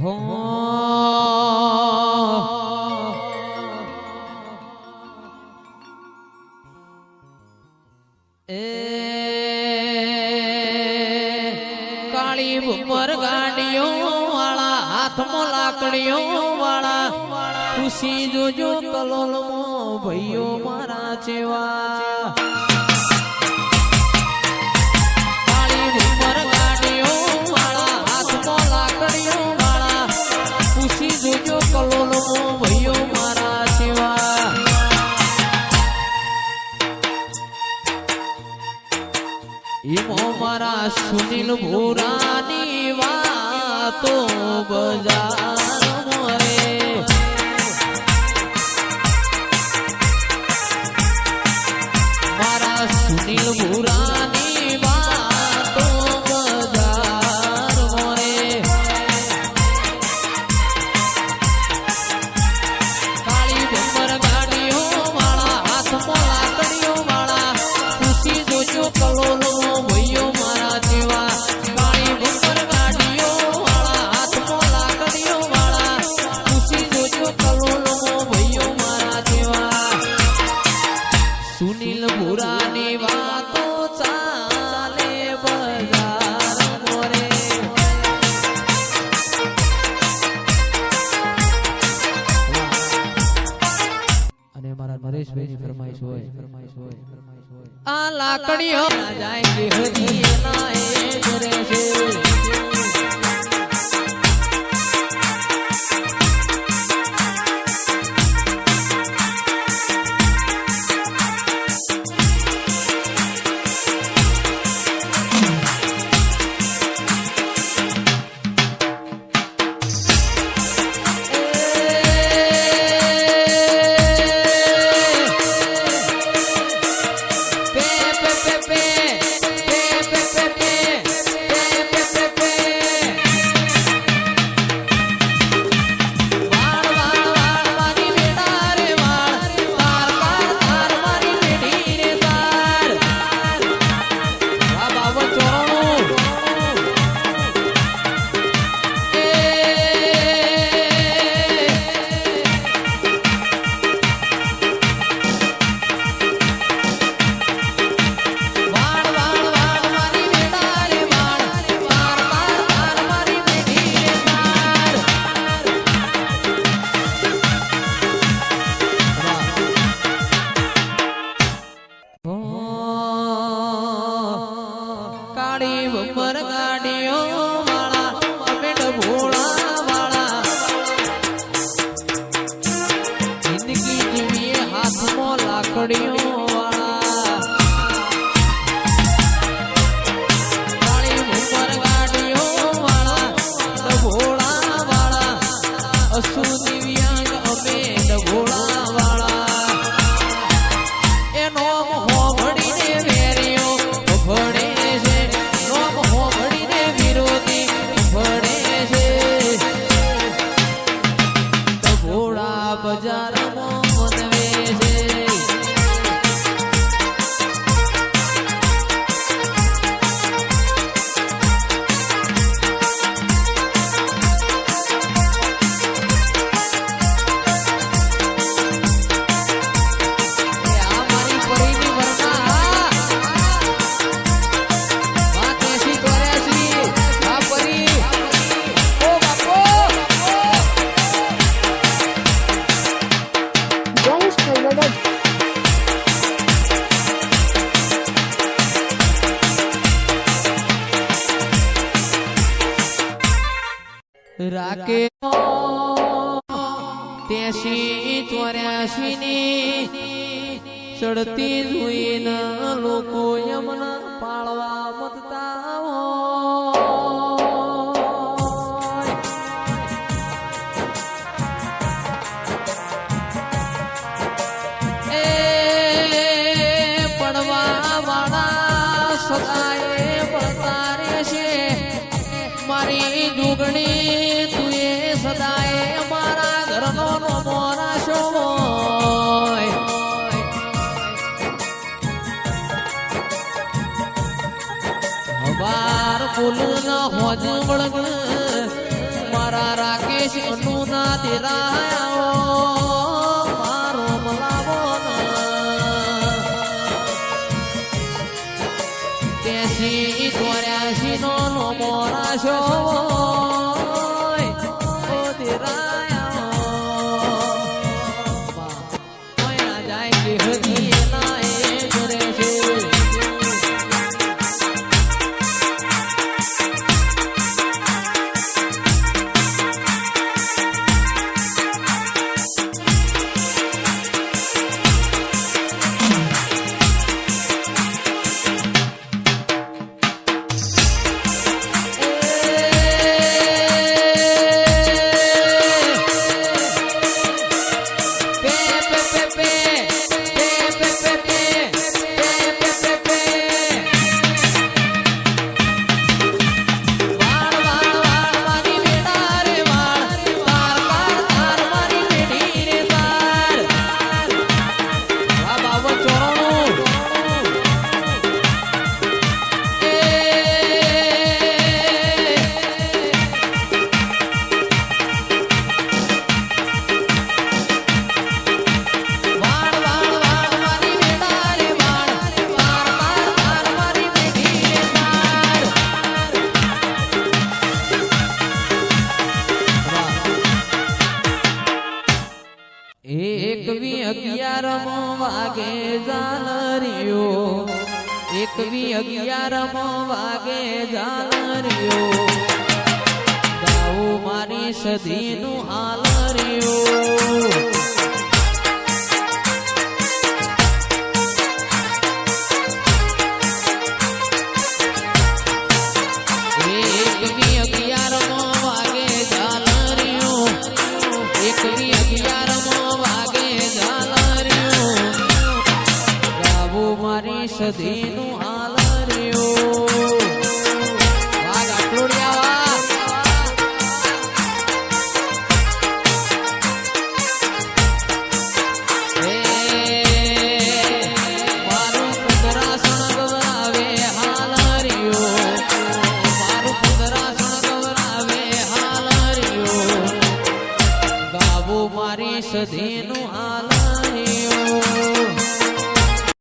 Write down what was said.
હો એ કાળી ભૂમર ગાડીઓ વાળા હાથમાં લાકડીઓ વાળા ખુશી જોજો કલોલમાં ભાઈઓ મારા ચેવા કાળી ભૂમર ગાડીઓ વાળા હાથમાં લાકડીઓ વાળા ખુશી જોજો કલોલમાં ભાઈઓ મારા ચેવા ઈમો મારા સુનિલ ભૂરાની વાતો બજાર મોરે મારા સુનિલ ભૂરાની વાતો બજાર મોરે કાળી ભમર ગાડીઓ વાળા હાથમાં લાકડીઓ વાળા ખુશી જોજો કલોલો ભાઈઓ મારા જેવા કાળી ભમર ગાડીઓ વાળા હાથમાં લાકડીઓ વાળા ખુશી જોજો કલોલો ભાઈઓ મારા જેવા સુનિલ ભૂરાની વાતો ચાલે બજાર મોરે અને મારા નરેશભાઈની ફરમાઈશ હોય આ લાકડીઓ જાય કે હજી એના એ જરે છે કાળી ભમર ગાડીઓ વાળા અમેડ ભોળા વાળા જિંદગી જીવીએ હાથમાં લાકડીઓ વાળા કાળી ભમર ગાડીઓ વાળા ભોળા વાળા અસુ દિવ્યાંગ અમેડ ભોળા વાળા એનો હોભડીને વેરીઓ ભડે બજારમાં મનવે છે આ મારી પરીની વરના વાત એસી કર્યા આ પરી ઓ બાપો રાકે 83-84 ની ચડતી જોઈને લોકો યમના પાળવા મતતા એ પડવા વાળા સદાય પડતા રહેશે મારી જુગણી તુએ સદાય મારા ઘરનો નમો રાશો હવાર ફૂલ ન હોજ વળગ મારા રાકેશ નું ના દેરાયો મારો મલાવો તેસી 84 નો મોરાશો વાગે ઝાલરિયો 11 વાગે ઝાલરિયો ગાઉ મારી સદીનું હાલરિયો સદીનું હાલરિયો વાગ આટલુડિયા મારું કુદરાસણ ગવરાવે હાલરિયો મારું કુદરાસણ ગવરાવે હાલરિયો ગાવું મારી સદીનું